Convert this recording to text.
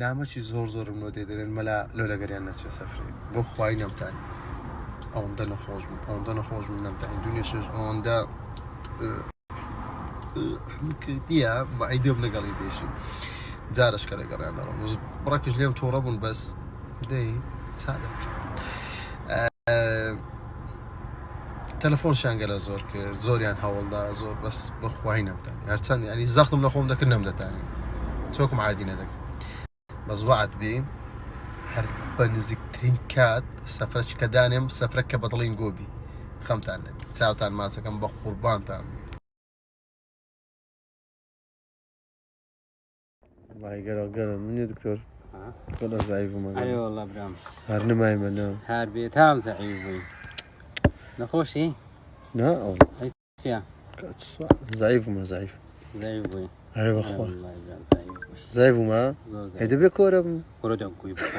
نامەکی زۆر منۆ دێدرێن مەلا لۆ لەگەریان نەچێ سەفری بۆ خوای نەمتانی ئەوەندە نەخۆش من نەمتانی دونیشش ئەوەندە کردیە بە ئەیدێم لەگەڵی دێشی جارش کە لەگەڕیان دەڕۆم بڕەکەش لێم تۆڕە بوون بەس دەی چادە تەلەفۆنشیان گەلە زۆر کرد زۆریان هەوڵدا زۆر بەس بە خوای نەمتانی هەرچەندی ئەنی زەختم لە خۆم دەکرد نەمدەتانی چۆکم عادی نەدەکرد بەس وعد بێ هەر بە نزیکترین کات سەفرەش کە دانێم سەفرە کە بەدڵین گۆبی خەمتان لێ چاوتان ماچەکەم بە قوربانتان گەرە منی دکتۆر کۆلە زایفمە ئەوڵە برام هەر نمایمەنە هەر بێت تام زەعیف بووی نەخۆشی نا ئەو چیە زایفمە زایف زەعیف بووی هەرە بەخوا زایفمە هەی دەبێت کۆرەم کۆرە دەنگوی کۆرە